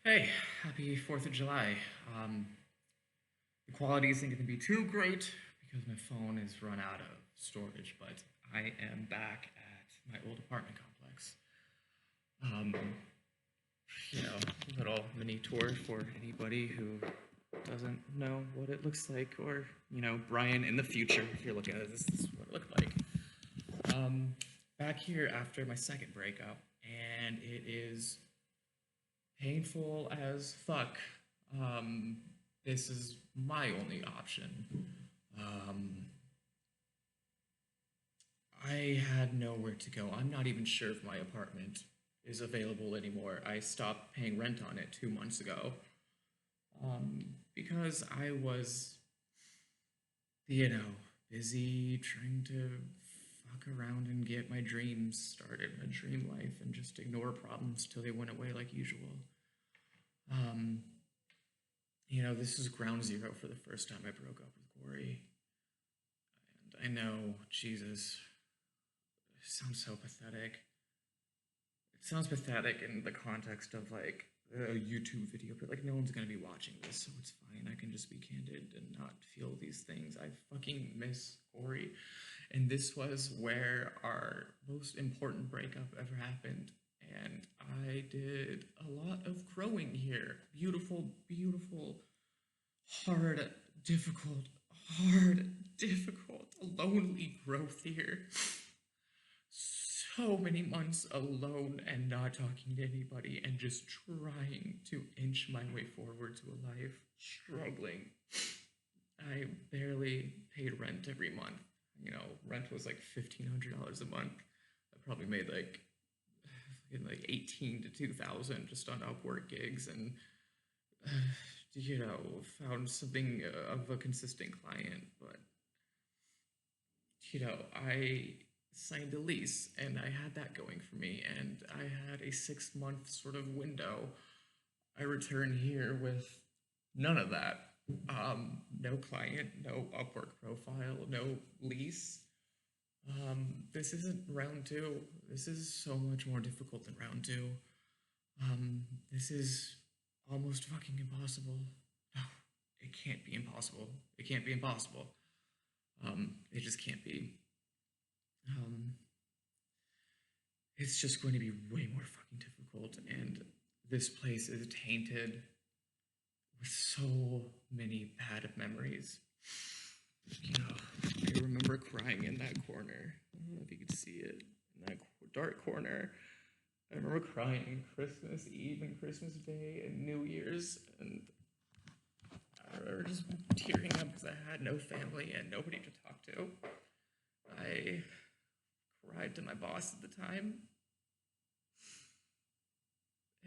Hey, happy 4th of July. Um, the quality isn't going to be too great because my phone is run out of storage, but I am back at my old apartment complex. Um, little mini tour for anybody who doesn't know what it looks like, or, Brian in the future, if you're looking at this is what it looked like. Um, Back here after my second breakup, and it is painful as fuck. Um, this is my only option. Um, I had nowhere to go. I'm not even sure if my apartment is available anymore. I stopped paying rent on it 2 months ago because I was, you know, busy trying to fuck around and get my dreams started, my dream life, and just ignore problems till they went away like usual. Um, this is ground zero for the first time I broke up with Corey. And I know, Jesus, it sounds so pathetic. It sounds pathetic in the context of like a YouTube video, but like no one's gonna be watching this, so it's fine. I can just be candid and not feel these things. I fucking miss Corey. And this was where our most important breakup ever happened. And I did a lot of growing here. Beautiful, beautiful, hard, difficult, hard, difficult, lonely growth here. So many months alone and not talking to anybody and just trying to inch my way forward to a life, struggling. I barely paid rent every month. Rent was like $1,500 a month. I probably made like 18 to 2,000 just on Upwork gigs, and uh, found something of a consistent client. But I signed a lease and I had that going for me, and I had a 6 month sort of window. I return here with none of that. No client, no Upwork profile, no lease. This isn't round two. This is so much more difficult than round two. This is almost fucking impossible. No, it can't be impossible. It can't be impossible. It just can't be. Um, it's just going to be way more fucking difficult, and this place is tainted with so many bad memories. I remember crying in that corner. I don't know if you could see it in that dark corner. I remember crying Christmas Eve and Christmas Day and New Year's, and I remember just tearing up because I had no family and nobody to talk to. I cried to my boss at the time,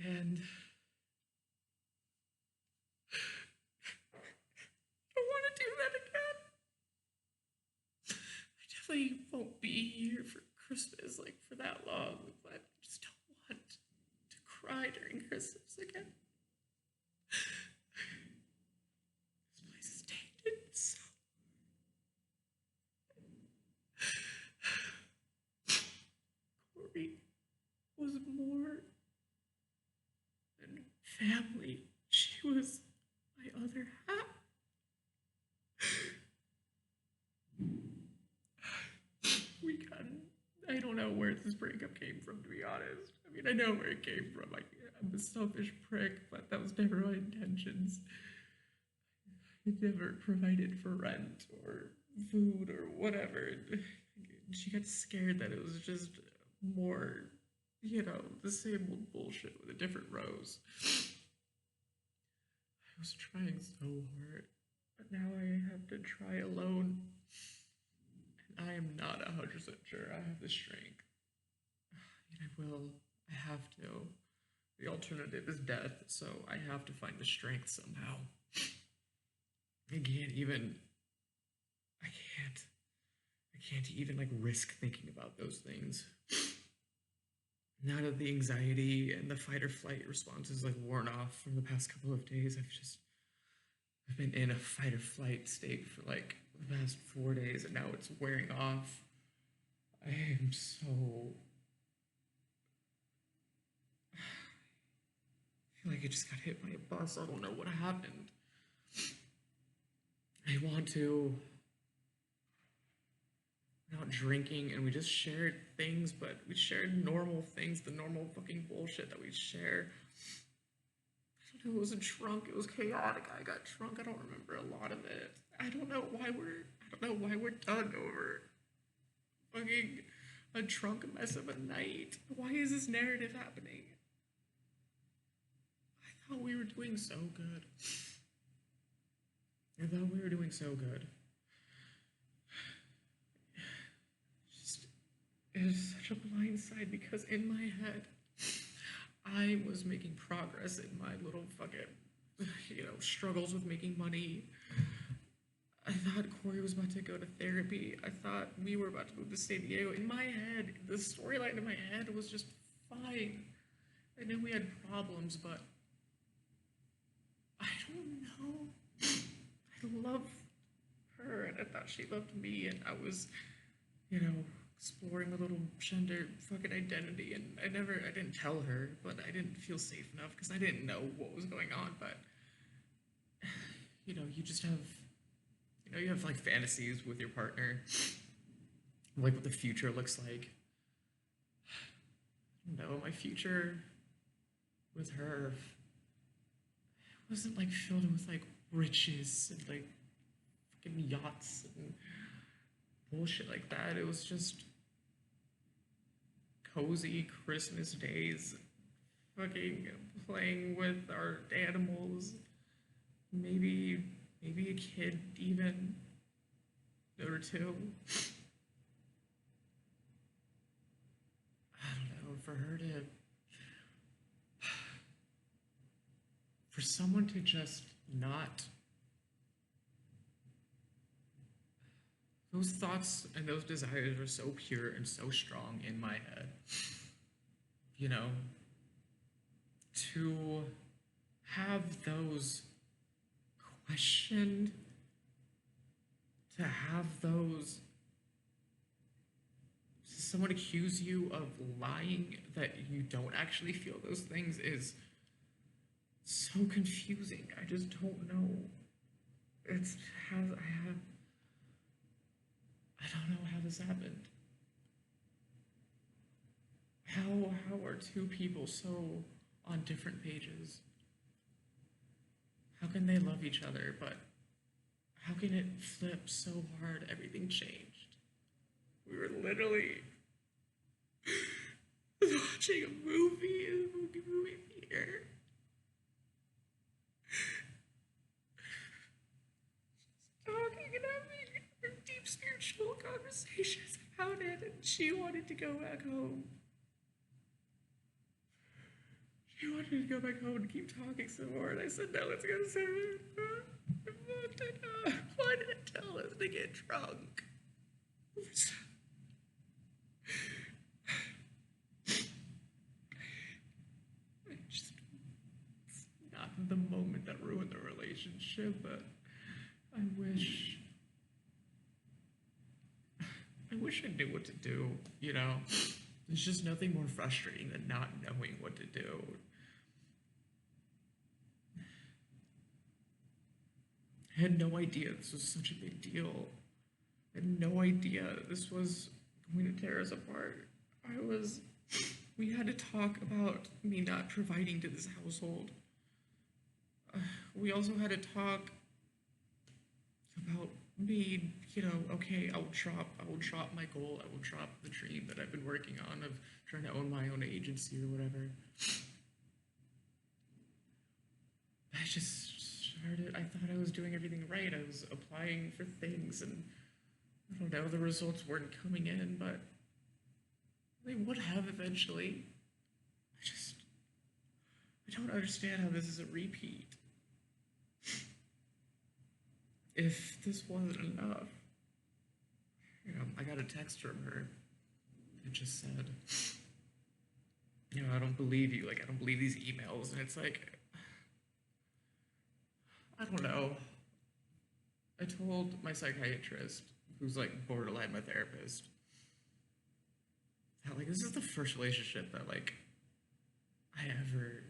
and I don't want to do that again. I definitely won't be here for Christmas like for that long, but I just don't want to cry during Christmas again. This place is tainted so. Corey was more than family. She was my other half. We got. I don't know where this breakup came from, to be honest. I mean, I know where it came from. I'm a selfish prick, but that was never my intentions. It never provided for rent or food or whatever. She got scared that it was just more, the same old bullshit with a different rose. I was trying so hard, but now I have to try alone. And I am not 100% sure I have the strength. And I will. I have to. The alternative is death, so I have to find the strength somehow. I can't even. I can't. I can't even like risk thinking about those things. Now that the anxiety and the fight or flight response is like worn off from the past couple of days, I've been in a fight or flight state for like the past 4 days, and now it's wearing off. I am so feel like I just got hit by a bus. I don't know what happened. I want to not drinking, and we just shared things, but we shared normal things, the normal fucking bullshit that we share. I don't know, it was a drunk, it was chaotic. I got drunk, I don't remember a lot of it. I don't know why we're done over fucking a drunk mess of a night. Why is this narrative happening? I thought we were doing so good. I thought we were doing so good. Just, it was such a blind side because in my head, I was making progress in my little fucking, struggles with making money. I thought Corey was about to go to therapy. I thought we were about to move to San Diego. In my head, the storyline in my head was just fine. I knew we had problems, but I don't know. I loved her, and I thought she loved me, and I was, exploring a little gender fucking identity, and I didn't tell her, but I didn't feel safe enough because I didn't know what was going on. But you just have, you have like fantasies with your partner, like what the future looks like. No, my future with her wasn't like filled with like riches and like fucking yachts and bullshit like that. It was just cozy Christmas days, fucking playing with our animals, maybe a kid even or two. I don't know, for someone to just not, those thoughts and those desires are so pure and so strong in my head. You know, to have those questioned, to have those, someone accuse you of lying that you don't actually feel those things is so confusing. I just don't know. It's has I don't know how this happened. How are two people so on different pages? How can they love each other, but how can it flip so hard? Everything changed. We were literally watching a movie in a movie theater. Talking and having deep spiritual conversations about it, and she wanted to go back home. She wanted to go back home and keep talking some more, and I said, no, let's go to 7. Why did it tell us to get drunk? It's just not the moment that ruined the relationship, but I wish I knew what to do, you know? There's just nothing more frustrating than not knowing what to do. I had no idea this was such a big deal. I had no idea this was going to tear us apart. We had to talk about me not providing to this household. We also had to talk about me, okay, I will drop my goal, I will drop the dream that I've been working on of trying to own my own agency or whatever. I thought I was doing everything right. I was applying for things, and I don't know, the results weren't coming in, but they would have eventually. I don't understand how this is a repeat. If this wasn't enough, I got a text from her. It just said, I don't believe you. Like, I don't believe these emails. And it's like, I don't know. I told my psychiatrist, who's like borderline my therapist, that like this is the first relationship that like I ever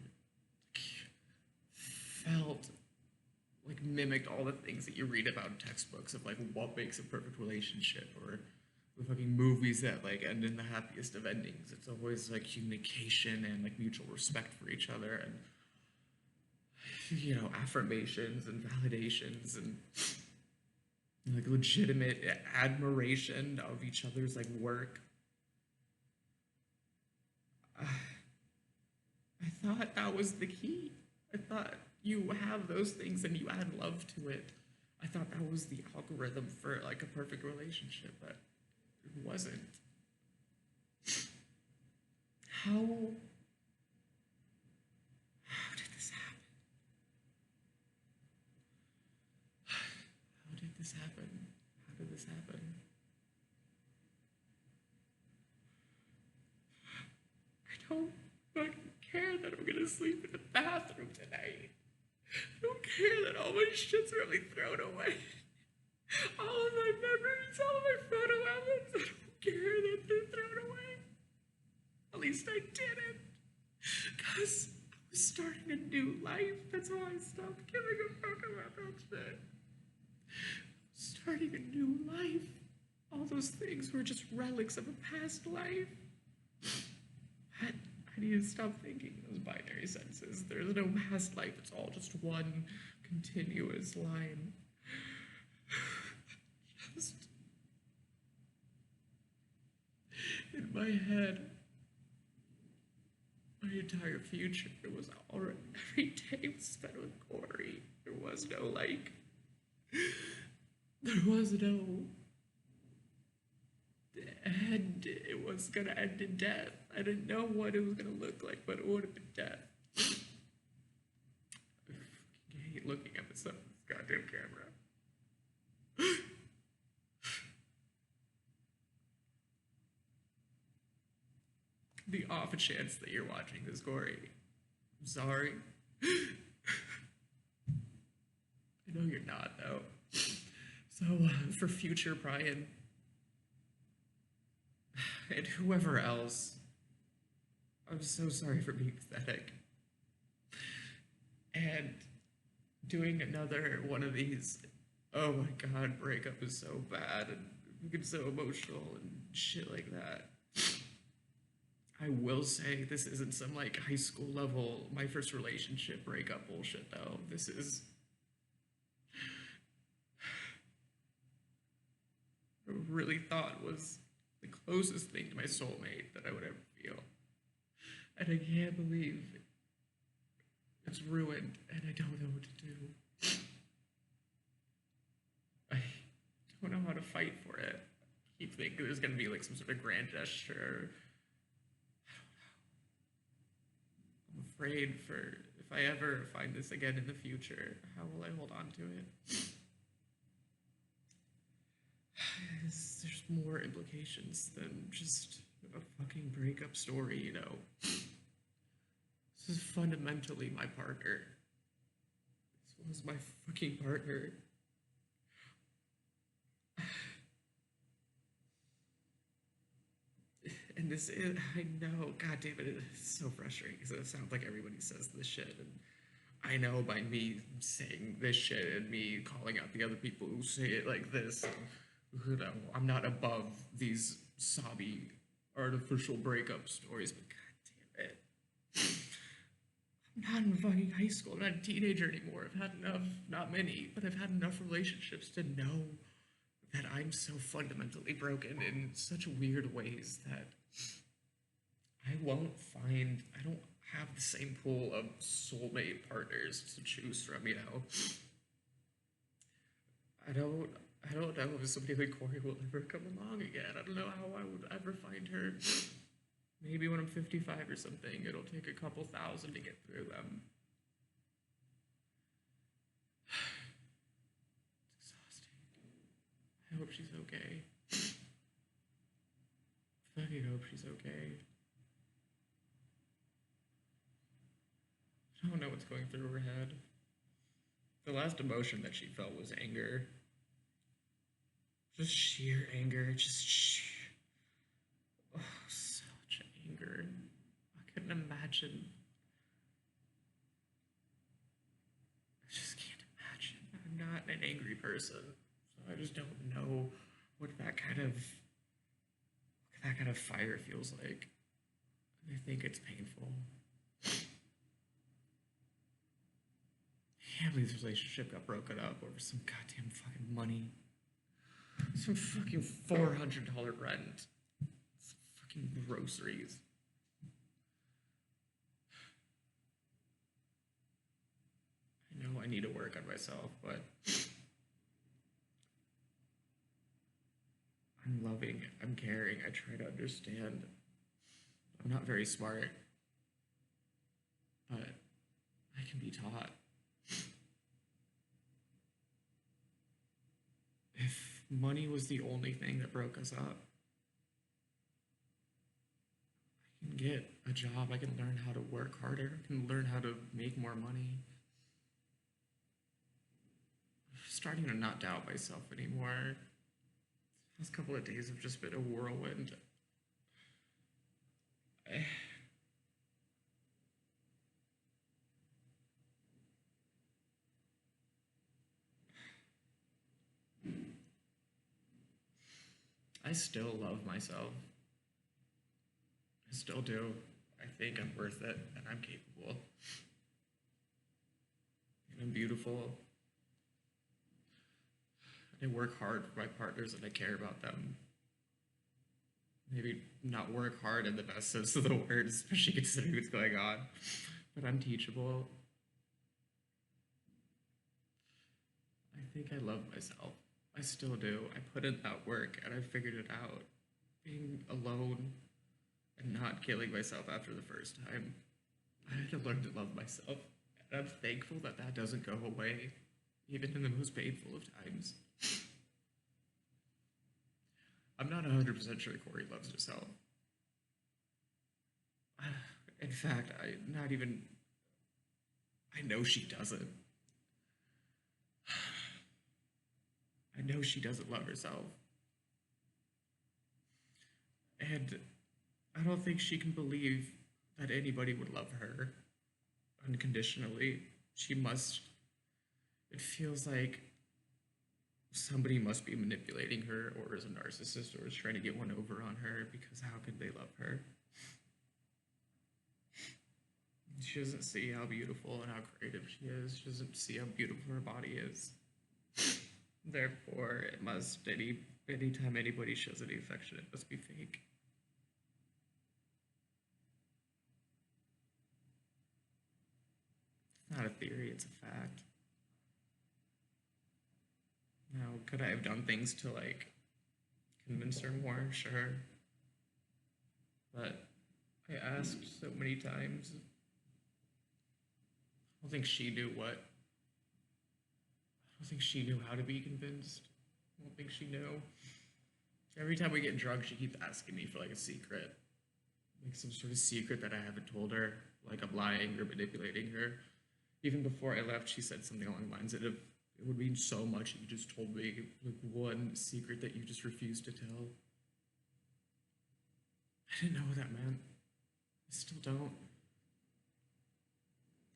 mimicked all the things that you read about in textbooks of like what makes a perfect relationship, or the fucking movies that like end in the happiest of endings. It's always like communication and like mutual respect for each other, and affirmations and validations and like legitimate admiration of each other's like work. I thought that was the key. I thought you have those things and you add love to it. I thought that was the algorithm for like a perfect relationship, but it wasn't. How did this happen? How did this happen? How did this happen? I don't fucking care that I'm gonna sleep in the bathroom tonight. I don't care that all my shit's really thrown away. All of my memories, all of my photo albums, I don't care that they're thrown away. At least I didn't. Because I was starting a new life. That's why I stopped giving a fuck about that shit. Starting a new life. All those things were just relics of a past life. I need to stop thinking those binary senses. There's no past life. It's all just one continuous line. Just in my head, my entire future was already, every day was spent with Corey. There was no like, there was no end. It was gonna end in death. I didn't know what it was gonna look like, but it would have been death. I hate looking at this goddamn camera. The off chance that you're watching this, Corey, I'm sorry. I know you're not, though. So, for future Brian, and whoever else, I'm so sorry for being pathetic. And doing another one of these, oh my god, breakup is so bad, and we get so emotional and shit like that. I will say this isn't some like high school level, my first relationship breakup bullshit though. This is I really thought was the closest thing to my soulmate that I would ever feel. And I can't believe it's ruined and I don't know what to do. I don't know how to fight for it. I keep thinking there's gonna be like some sort of grand gesture. I'm afraid for if I ever find this again in the future, how will I hold on to it? There's more implications than just a fucking breakup story, you know. This is fundamentally my partner. This was my fucking partner. And this is, I know, god damn it, it's so frustrating because it sounds like everybody says this shit. And I know by me saying this shit and me calling out the other people who say it like this, you know, I'm not above these sobby artificial breakup stories, but god damn it. I'm not in fucking high school. I'm not a teenager anymore. I've had enough, not many, but I've had enough relationships to know that I'm so fundamentally broken in such weird ways that I don't have the same pool of soulmate partners to choose from, you know. I don't know if somebody like Corey will ever come along again. I don't know how I would ever find her. Maybe when I'm 55 or something, it'll take a couple thousand to get through them. It's exhausting. I hope she's okay. I fucking hope she's okay. I don't know what's going through her head. The last emotion that she felt was anger. Just sheer anger. Just sheer. Oh, such anger. I couldn't imagine. I just can't imagine. an angry person. So I just don't know what that kind of fire feels like. I think it's painful. I can't believe this relationship got broken up over some goddamn fucking money. Some fucking $400 rent. Some fucking groceries. I know I need to work on myself, but I'm loving, I'm caring, I try to understand. I'm not very smart, but I can be taught. If money was the only thing that broke us up, I can get a job, I can learn how to work harder, I can learn how to make more money. I'm starting to not doubt myself anymore. The last couple of days have just been a whirlwind. I still love myself. I still do. I think I'm worth it and I'm capable. And I'm beautiful. I work hard for my partners and I care about them. Maybe not work hard in the best sense of the word, especially considering what's going on. But I'm teachable. I think I love myself. I still do. I put in that work and I figured it out. Being alone and not killing myself after the first time. I had to learn to love myself. And I'm thankful that that doesn't go away, even in the most painful of times. I'm not 100% sure Corey loves herself. In fact, I know she doesn't. I know she doesn't love herself. And I don't think she can believe that anybody would love her unconditionally. She must. It feels like somebody must be manipulating her, or is a narcissist, or is trying to get one over on her, because how could they love her? She doesn't see how beautiful and how creative she is. She doesn't see how beautiful her body is. Therefore, it must, anytime anybody shows any affection, it must be fake. It's not a theory, it's a fact. Now, could I have done things to, like, convince her more? Sure. But I asked so many times. I don't think she knew what. I don't think she knew how to be convinced. I don't think she knew. Every time we get drunk, she keeps asking me for, like, a secret. Like some sort of secret that I haven't told her. Like I'm lying or manipulating her. Even before I left, she said something along the lines that it would mean so much if you just told me, like, one secret that you just refused to tell. I didn't know what that meant. I still don't.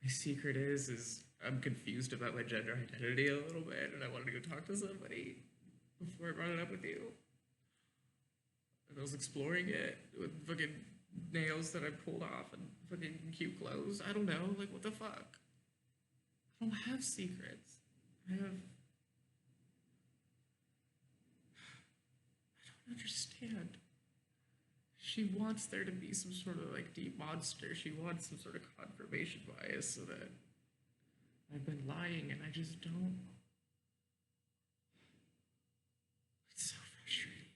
My secret is I'm confused about my gender identity a little bit, and I wanted to go talk to somebody before I brought it up with you. And I was exploring it with fucking nails that I pulled off and fucking cute clothes. I don't know, like, what the fuck? I don't have secrets. I have. I don't understand. She wants there to be some sort of, like, deep monster. She wants some sort of confirmation bias so that I've been lying and I just don't. It's so frustrating.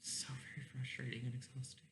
It's so very frustrating and exhausting.